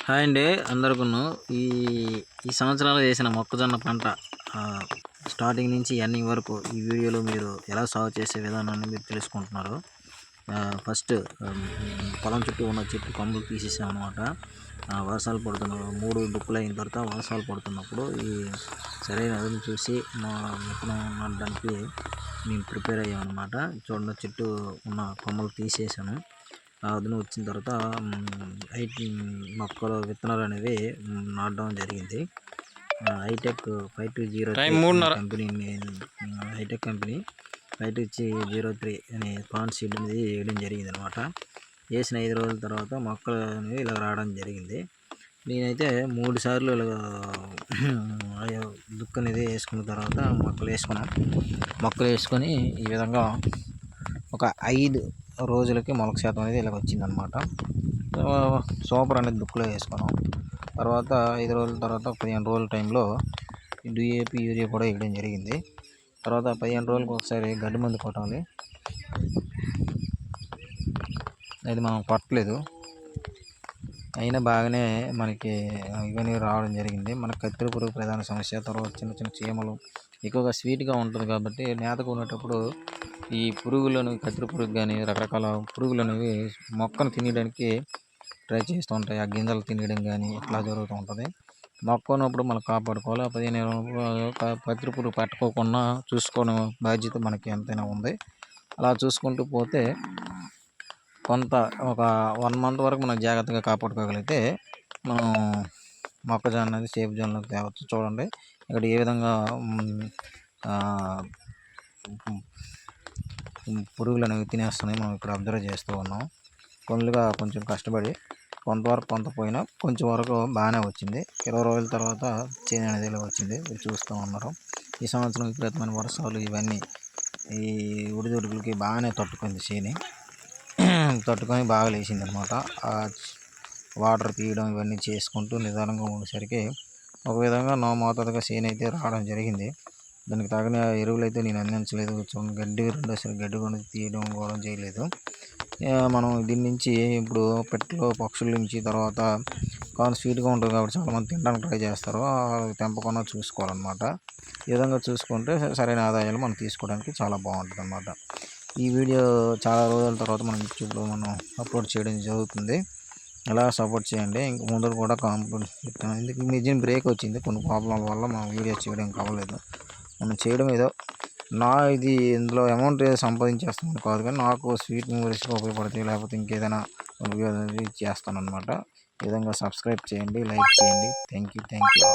Hi అండి అందరికీ ఈ ఈ సంవత్సరంలో చేసిన మొక్కజొన్న పంట స్టార్టింగ్ నుంచి ఎండింగ్ వరకు ఈ వీడియోలో మీరు ఎలా సాగు చేసే విధానాన్ని మీరు తెలుసుకుంటున్నారు. ఫస్ట్ పొలం చుట్టూ ఉన్న చెట్టు కొమ్మలు తీసేసాం అనమాట. వర్షాలు పడుతున్న 3 దుక్కులు అయిన తర్వాత వర్షాలు పడుతున్నప్పుడు ఈ సరైన అదును చూసి మా విత్తనం నాటడానికి మేము ప్రిపేర్ అయ్యామన్నమాట. చూడండి, చెట్టు ఉన్న కొమ్మలు తీసేసాను. అదును వచ్చిన తర్వాత మొక్కలు విత్తనాలు అనేవి నాటడం జరిగింది. హైటెక్ 5203 కంపెనీ, హైటెక్ కంపెనీ 5203 అనే పాన్ సీడ్ అనేది వేయడం జరిగింది అనమాట. వేసిన 5 రోజుల తర్వాత మొక్కలు అనేవి ఇలా రావడం జరిగింది. నేనైతే 3 సార్లు ఇలా దుక్కు అనేది వేసుకున్న తర్వాత మొక్కలు వేసుకొని ఈ విధంగా ఒక 5 రోజులకి మొలక శాతం అనేది ఇలా వచ్చిందనమాట. సూపర్ అనేది దుక్కులో వేసుకున్నాం. తర్వాత 5 రోజుల తర్వాత 15 రోజుల టైంలో డిఏపి యూరియా కూడా వేయడం జరిగింది. తర్వాత 15 రోజులకు ఒకసారి గడ్డి మందు కొట్టాలి. అది మనం కొట్టలేదు, అయినా బాగానే మనకి ఇవన్నీ రావడం జరిగింది. మనకు కత్తెర పురుగు ప్రధాన సమస్య. తర్వాత చిన్న చిన్న చీమలు, ఎక్కువగా స్వీట్గా ఉంటుంది కాబట్టి నేతకు ఉన్నప్పుడు ఈ పురుగులను, కత్తెర పురుగు కానీ రకరకాల పురుగులు అనేవి మొక్కను తినడానికి ట్రై చేస్తూ ఉంటాయి. ఆ గింజలు తినడం కానీ ఇట్లా జరుగుతూ ఉంటుంది. మొక్క ఉన్నప్పుడు మనం కాపాడుకోవాలి. 15 కత్తెర పురుగు పట్టుకోకుండా చూసుకోవడం బాధ్యత మనకి ఎంతైనా ఉంది. అలా చూసుకుంటూ పోతే కొంత ఒక 1 మంత్ వరకు మనం జాగ్రత్తగా కాపాడుకోగలిగితే మనం మొక్కజొన్న అనేది సేఫ్ జోన్లోకి తేవచ్చు. చూడండి ఇక్కడ ఏ విధంగా పురుగులు అనేవి తినేస్తున్నాయి, మనం ఇక్కడ అబ్జర్వ్ చేస్తూ ఉన్నాం. కొంచెం కష్టపడి కొంతవరకు కొంత పోయినా కొంచెం వరకు బాగానే వచ్చింది. 20 రోజుల తర్వాత చేను అనేది ఇలా వచ్చింది, మీరు చూస్తూ ఉన్నారు. ఈ సంవత్సరం విపరీతమైన వర్షాలు ఇవన్నీ ఈ ఉడిదుడుకులకి బాగానే తట్టుకుంది. చేను తట్టుకొని బాగా లేచింది అనమాట. వాటర్ తీయడం ఇవన్నీ చేసుకుంటూ నిదానంగా ఉండేసరికి ఒక విధంగా నా మోతాదుగా చేను అయితే రావడం జరిగింది. దానికి తగిన ఎరువులు అయితే నేను అందించలేదు. గడ్డి రెండోసారి గడ్డి కూడా తీయడం కూడా చేయలేదు. మనం దీని నుంచి ఇప్పుడు పెట్టలు పక్షుల నుంచి తర్వాత కాను స్వీట్గా ఉంటుంది కాబట్టి చాలామంది తినడానికి ట్రై చేస్తారు. తెంపకుండా చూసుకోవాలన్నమాట. ఈ విధంగా చూసుకుంటే సరైన ఆదాయాలు మనం తీసుకోవడానికి చాలా బాగుంటుంది అన్నమాట. ఈ వీడియో చాలా రోజుల తర్వాత మనం యూట్యూబ్లో మనం అప్లోడ్ చేయడం జరుగుతుంది. అలా సపోర్ట్ చేయండి. ఇంక ముందు కూడా ఎందుకు మిషన్ బ్రేక్ వచ్చింది, కొన్ని ప్రాబ్లం వల్ల మనం వీడియో చేయడం కావలేదు. మనం చేయడం ఏదో ఇందులో అమౌంట్ సంపాదించేస్తామని కాదు, కానీ నాకు స్వీట్ మెమరీస్గా ఉపయోగపడతాయి, లేకపోతే ఇంకేదైనా చేస్తాను అనమాట. ఈ విధంగా సబ్స్క్రైబ్ చేయండి, లైక్ చేయండి. Thank you.